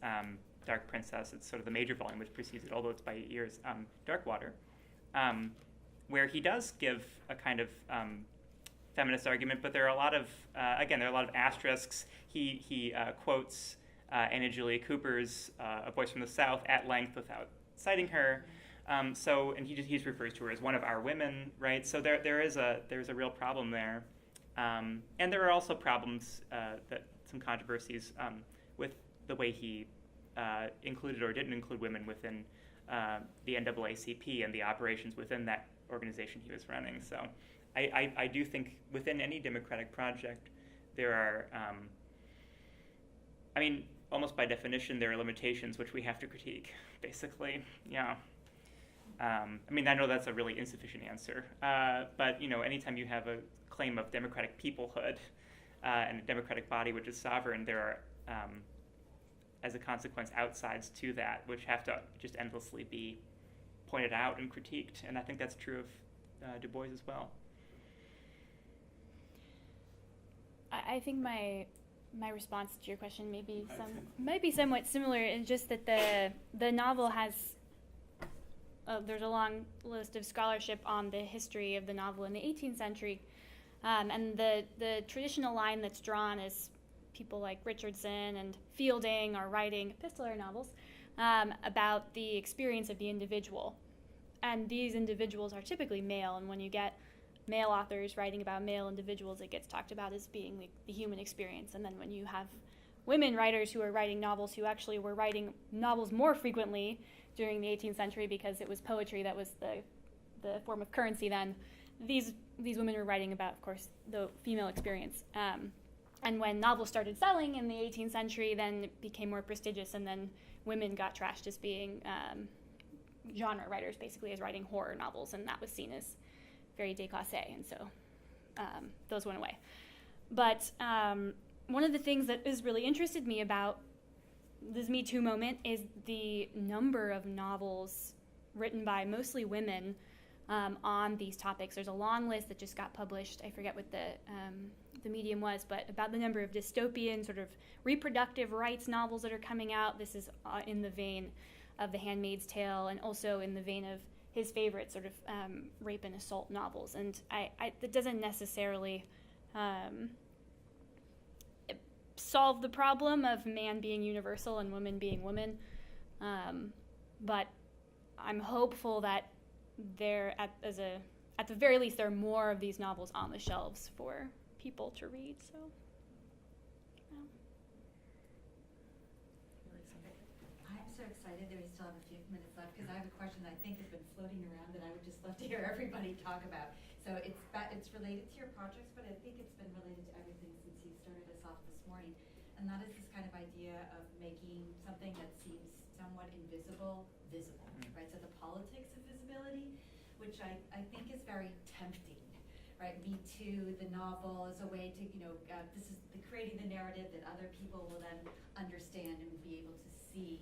Dark Princess. It's sort of the major volume which precedes it, although it's by 8 years, Darkwater, where he does give a kind of feminist argument, but there are a lot of, again, there are a lot of asterisks. He quotes Anna Julia Cooper's A Voice from the South at length without citing her. And he refers to her as one of our women, right? So there's a real problem there, and there are also problems some controversies with the way he included or didn't include women within the NAACP and the operations within that organization he was running. So I do think within any democratic project there are, almost by definition, there are limitations which we have to critique, basically. Yeah. I know that's a really insufficient answer, but anytime you have a claim of democratic peoplehood and a democratic body which is sovereign, there are, as a consequence, outsides to that which have to just endlessly be pointed out and critiqued, and I think that's true of Du Bois as well. I think my response to your question might be somewhat similar in just that the novel has there's a long list of scholarship on the history of the novel in the 18th century, and the traditional line that's drawn is people like Richardson and Fielding are writing epistolary novels about the experience of the individual, and these individuals are typically male, and when you get male authors writing about male individuals, it gets talked about as being the human experience. And then when you have women writers who are writing novels, who actually were writing novels more frequently during the 18th century because it was poetry that was the form of currency then, these women were writing about, of course, the female experience. And when novels started selling in the 18th century, then it became more prestigious, and then women got trashed as being genre writers, basically as writing horror novels, and that was seen as very déclassé, and so those went away. But one of the things that has really interested me about this Me Too moment is the number of novels written by mostly women on these topics. There's a long list that just got published. I forget what the medium was, but about the number of dystopian sort of reproductive rights novels that are coming out. This is in the vein of The Handmaid's Tale, and also in the vein of his favorite sort of rape and assault novels. And that doesn't necessarily solve the problem of man being universal and woman being woman, but I'm hopeful that at the very least, there are more of these novels on the shelves for people to read. So, I'm so excited that we still have a few minutes left, because I have a question that I think has been floating around that I would just love to hear everybody talk about. So it's related to your projects, but I think it's been related to everything since you started us off this morning. And that is this kind of idea of making something that seems somewhat invisible visible, right? So the politics of visibility, which I think is very tempting, right? Me Too, the novel, is a way to, this is creating the narrative that other people will then understand and be able to see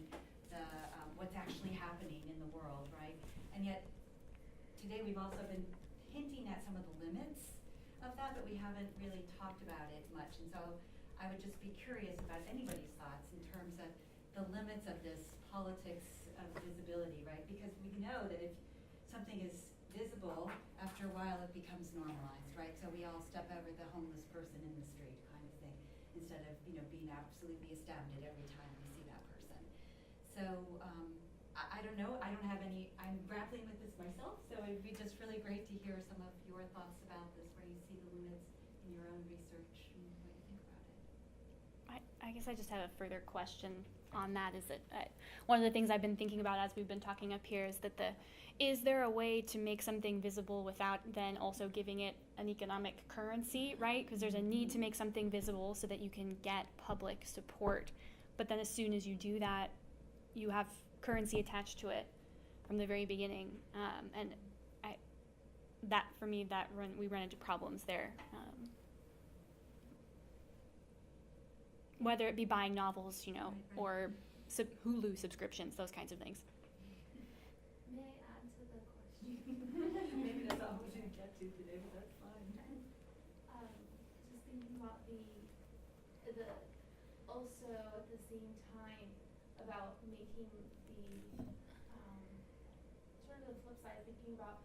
what's actually happening in the world, right? And yet, today we've also been hinting at some of the limits of that, but we haven't really talked about it much. And so I would just be curious about anybody's thoughts in terms of the limits of this politics of visibility, right? Because we know that if something is visible, after a while it becomes normalized, right? So we all step over the homeless person in the street kind of thing, instead of, being absolutely astounded every time we see that person. So I don't know, I'm grappling with this myself, so it'd be just really great to hear some of your thoughts about this, where you see the limits in your own research and what you think about it. I guess I just have a further question on that. Is that one of the things I've been thinking about as we've been talking up here is that is there a way to make something visible without then also giving it an economic currency, right? Because there's a need to make something visible so that you can get public support. But then as soon as you do that, you have currency attached to it from the very beginning. And we run into problems there. Whether it be buying novels, or Hulu subscriptions, those kinds of things. May I add to the question? Maybe that's all we didn't get to today, but that's fine. Just thinking about also at the same time about making the sort of the flip side, thinking about,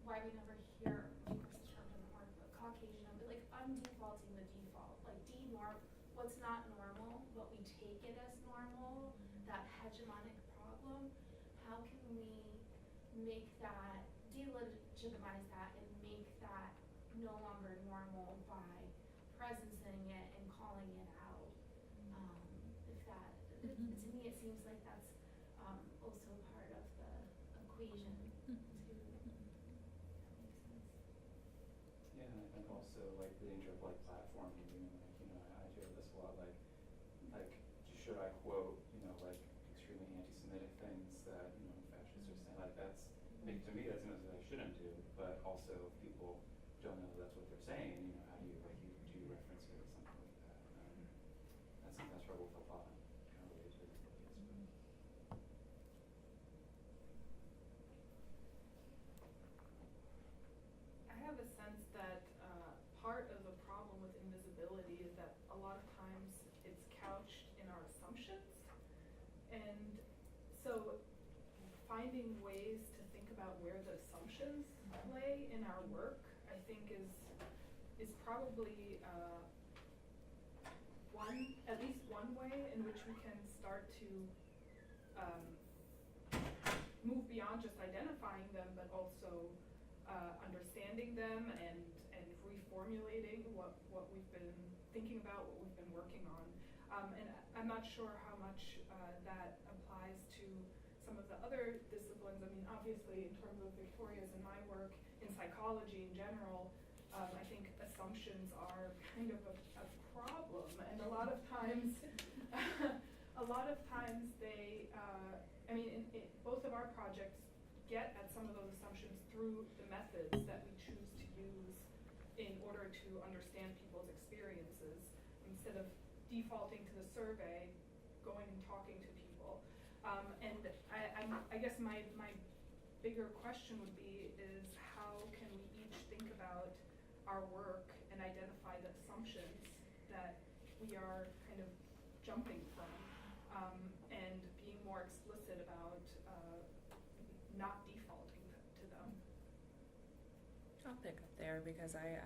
why we never hear, of course this term doesn't work, but Caucasian, but like undefaulting the default, like what's not normal, but we take it as normal, that hegemonic problem. How can we make that, delegitimize that, and make that no longer normal by presencing it and calling it out? To me it seems like that's also part of the equation too. That makes sense. Yeah, and I think also like the danger of like platform reading, I hear this a lot, like should I quote, like extremely anti-Semitic things that, fascists are saying, like that's, to me that's something that I shouldn't do, but also if people don't know that's what they're saying, how do you reference it or something like that? That's something I struggle with a lot, related to this, I have a sense that part of the problem with invisibility is that a lot of times it's couched in our assumptions, and so finding ways to think about where the assumptions play in our work, I think is probably at least one way in which we can start to move beyond just identifying them, but also understanding them and reformulating what we've been thinking about, what we've been working on. And I'm not sure how much that applies to some of the other disciplines. I mean, obviously, in terms of Victoria's and my work in psychology in general, I think assumptions are kind of a problem, and a lot of times they, in both of our projects, get at some of those assumptions through the methods that we choose to use in order to understand people's experiences, instead of defaulting to the survey, going and talking to people. And I guess my bigger question would be is how can we each think about our work and identify the assumptions that we are kind of jumping from, and being more explicit about not defaulting to them. I'll pick up there because I,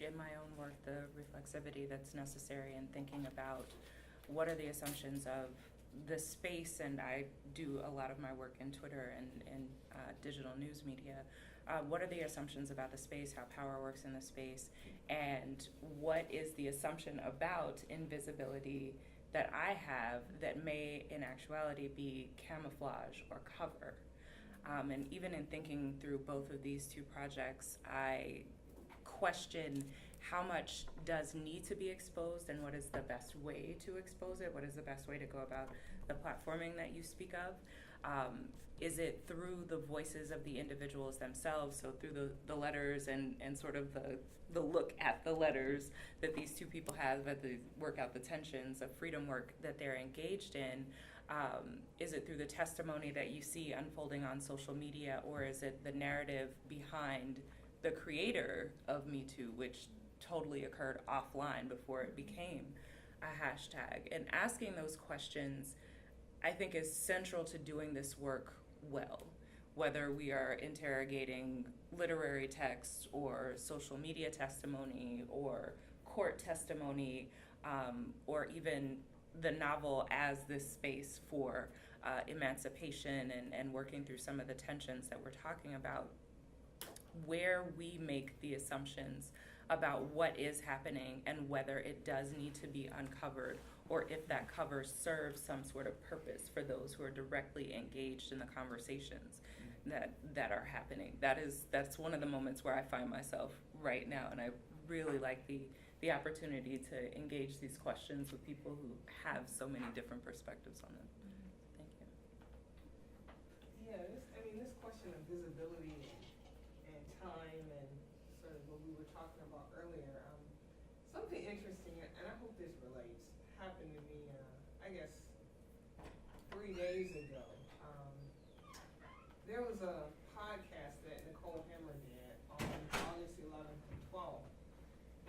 in my own work, the reflexivity that's necessary in thinking about what are the assumptions of the space, and I do a lot of my work in Twitter and digital news media. What are the assumptions about the space, how power works in the space, and what is the assumption about invisibility that I have that may in actuality be camouflage or cover? And even in thinking through both of these two projects, I question how much does need to be exposed and what is the best way to expose it? What is the best way to go about the platforming that you speak of? Is it through the voices of the individuals themselves, so through the letters and sort of the look at the letters that these two people have, that they work out the tensions of freedom work that they're engaged in? Is it through the testimony that you see unfolding on social media, or is it the narrative behind the creator of Me Too, which totally occurred offline before it became a hashtag? And asking those questions, I think, is central to doing this work well, whether we are interrogating literary texts or social media testimony or court testimony, or even the novel as this space for emancipation and working through some of the tensions that we're talking about, where we make the assumptions about what is happening and whether it does need to be uncovered, or if that cover serves some sort of purpose for those who are directly engaged in the conversations that are happening. That's one of the moments where I find myself right now, and I really like the opportunity to engage these questions with people who have so many different perspectives on them. Thank you. Yeah, this question of visibility and time and sort of what we were talking about earlier, something interesting, and I hope this relates, happened to me, I guess, 3 days ago. There was a podcast that Nicole Hammer did on August 11th and 12th,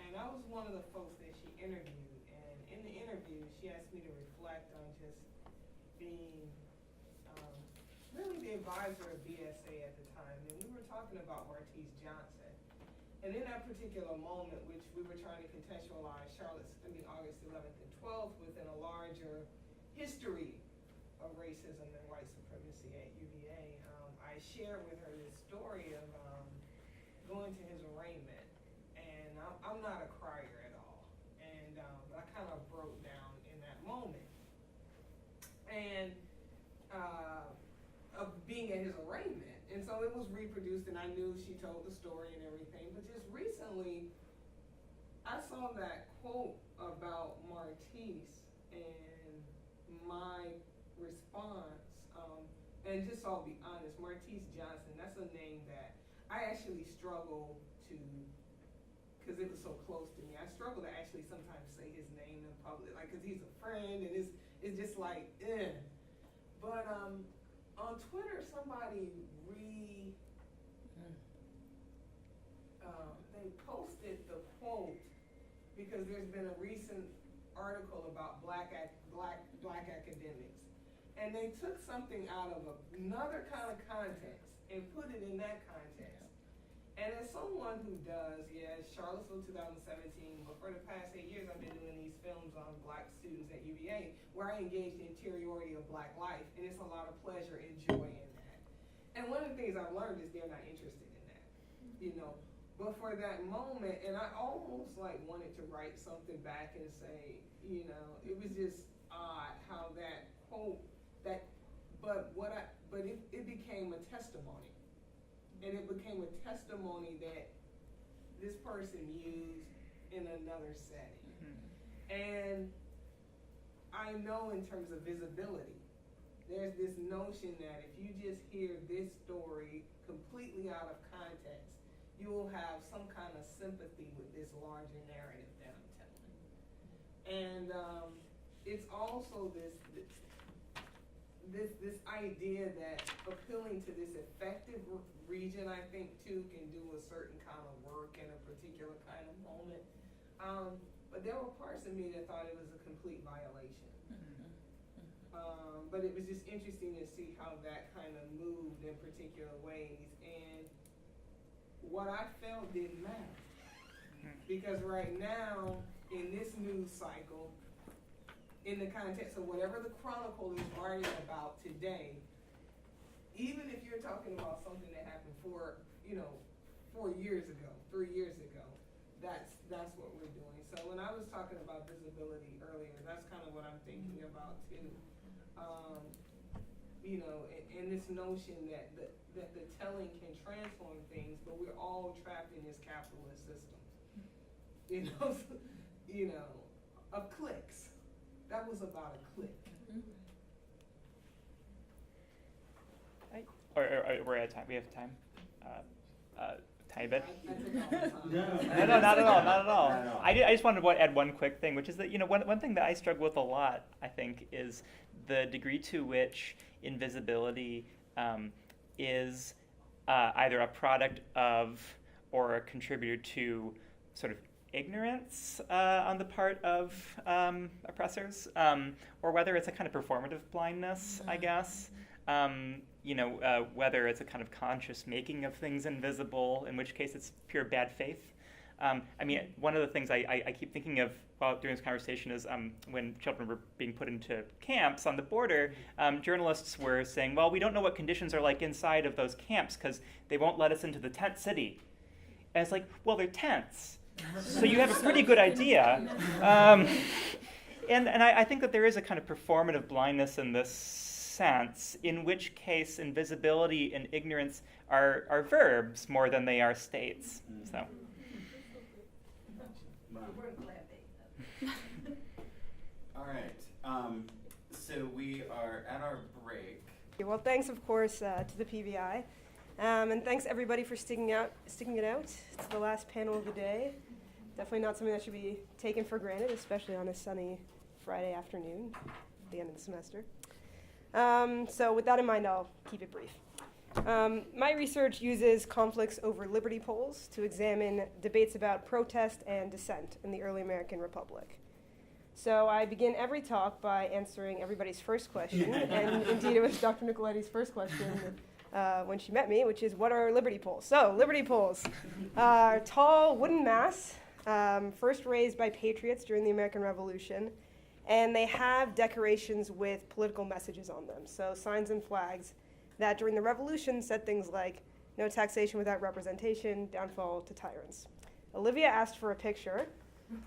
and I was one of the folks that she interviewed, and in the interview, she asked me to reflect on just being really the advisor of BSA at the time, and we were talking about Martise Johnson. And in that particular moment, which we were trying to contextualize August 11th and 12th within a larger history of racism and white supremacy at UVA, I shared with her this story of going to his arraignment. And I'm not a crier at all, and but I kind of broke down in that moment. And of being at his arraignment. And so it was reproduced, and I knew she told the story and everything. But just recently, I saw that quote about Martise, and my response, and just so I'll be honest, Martise Johnson, that's a name that I actually struggle to, because it was so close to me, I struggle to actually sometimes say his name in public, like, because he's a friend, and it's just like, eh. But on Twitter, somebody they posted the quote because there's been a recent article about black academics, and they took something out of another kind of context and put it in that context. And as someone who does, Charlottesville 2017, but for the past 8 years I've been doing these films on black students at UVA where I engage the interiority of black life, and it's a lot of pleasure and joy in that. And one of the things I've learned is they're not interested in that, But for that moment, and I almost like wanted to write something back and say, it was just odd how that quote, but it became a testimony. And it became a testimony that this person used in another setting. Mm-hmm. And I know in terms of visibility, there's this notion that if you just hear this story completely out of context, you will have some kind of sympathy with this larger narrative that I'm telling. And it's also this idea that appealing to this effective region, I think, too, can do a certain kind of work in a particular kind of moment. But there were parts of me that thought it was a complete violation. But it was just interesting to see how that kind of moved in particular ways. And what I felt didn't matter. Because right now, in this news cycle, in the context of whatever the Chronicle is writing about today, even if you're talking about something that happened 4 years ago, 3 years ago, that's what we're doing. So when I was talking about visibility earlier, that's kind of what I'm thinking about too. And this notion that the telling can transform things, but we're all trapped in this capitalist system. Of clicks. That was about a click. We're out of time. We have time. Tiny bit. No, not at all. Not at all. I just wanted to add one quick thing, which is that one thing that I struggle with a lot, I think, is the degree to which invisibility is either a product of or a contributor to sort of ignorance on the part of oppressors, or whether it's a kind of performative blindness, I guess. Whether it's a kind of conscious making of things invisible, in which case it's pure bad faith. One of the things I keep thinking of while during this conversation is when children were being put into camps on the border, journalists were saying, well, we don't know what conditions are like inside of those camps because they won't let us into the tent city. And it's like, well, they're tents. So you have a pretty good idea. And I think that there is a kind of performative blindness in this sense, in which case invisibility and ignorance are verbs more than they are states. So. All right. So we are at our break. Well, thanks, of course, to the PVI. And thanks, everybody, for sticking it out. It's the last panel of the day. Definitely not something that should be taken for granted, especially on a sunny Friday afternoon at the end of the semester. So with that in mind, I'll keep it brief. My research uses conflicts over liberty poles to examine debates about protest and dissent in the early American Republic. So I begin every talk by answering everybody's first question, and indeed it was Dr. Nicoletti's first question when she met me, which is, what are liberty poles? So liberty poles are tall wooden masts, first raised by patriots during the American Revolution, and they have decorations with political messages on them, so signs and flags that during the Revolution said things like, no taxation without representation, downfall to tyrants. Olivia asked for a picture,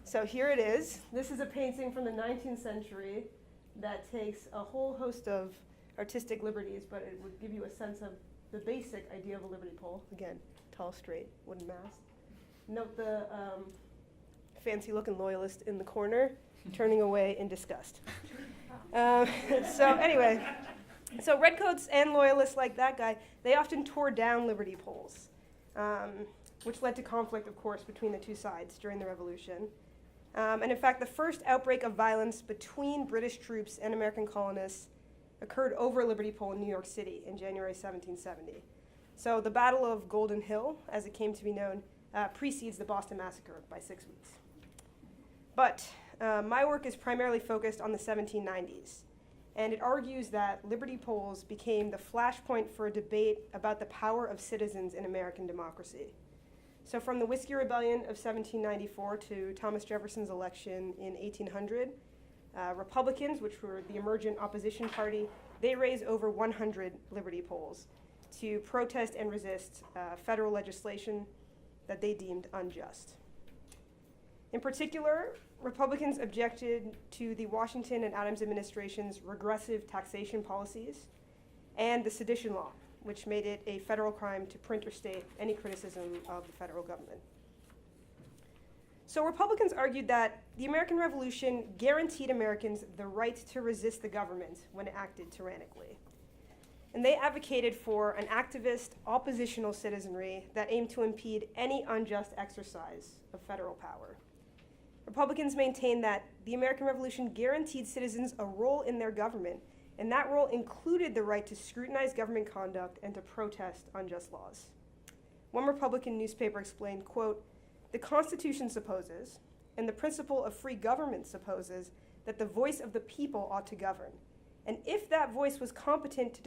so here it is. This is a painting from the 19th century that takes a whole host of artistic liberties, but it would give you a sense of the basic idea of a liberty pole. Again, tall, straight, wooden mast. Note the fancy-looking loyalist in the corner, turning away in disgust. So anyway, so redcoats and loyalists like that guy, they often tore down liberty poles, which led to conflict, of course, between the two sides during the Revolution. And in fact, the first outbreak of violence between British troops and American colonists occurred over a liberty pole in New York City in January 1770. So the Battle of Golden Hill, as it came to be known, precedes the Boston Massacre by 6 weeks. But my work is primarily focused on the 1790s, and it argues that liberty poles became the flashpoint for a debate about the power of citizens in American democracy. So from the Whiskey Rebellion of 1794 to Thomas Jefferson's election in 1800, Republicans, which were the emergent opposition party, they raised over 100 liberty poles to protest and resist federal legislation that they deemed unjust. In particular, Republicans objected to the Washington and Adams administration's regressive taxation policies and the sedition law, which made it a federal crime to print or state any criticism of the federal government. So Republicans argued that the American Revolution guaranteed Americans the right to resist the government when it acted tyrannically. And they advocated for an activist, oppositional citizenry that aimed to impede any unjust exercise of federal power. Republicans maintained that the American Revolution guaranteed citizens a role in their government, and that role included the right to scrutinize government conduct and to protest unjust laws. One Republican newspaper explained, quote, "The Constitution supposes, and the principle of free government supposes, that the voice of the people ought to govern. And if that voice was competent to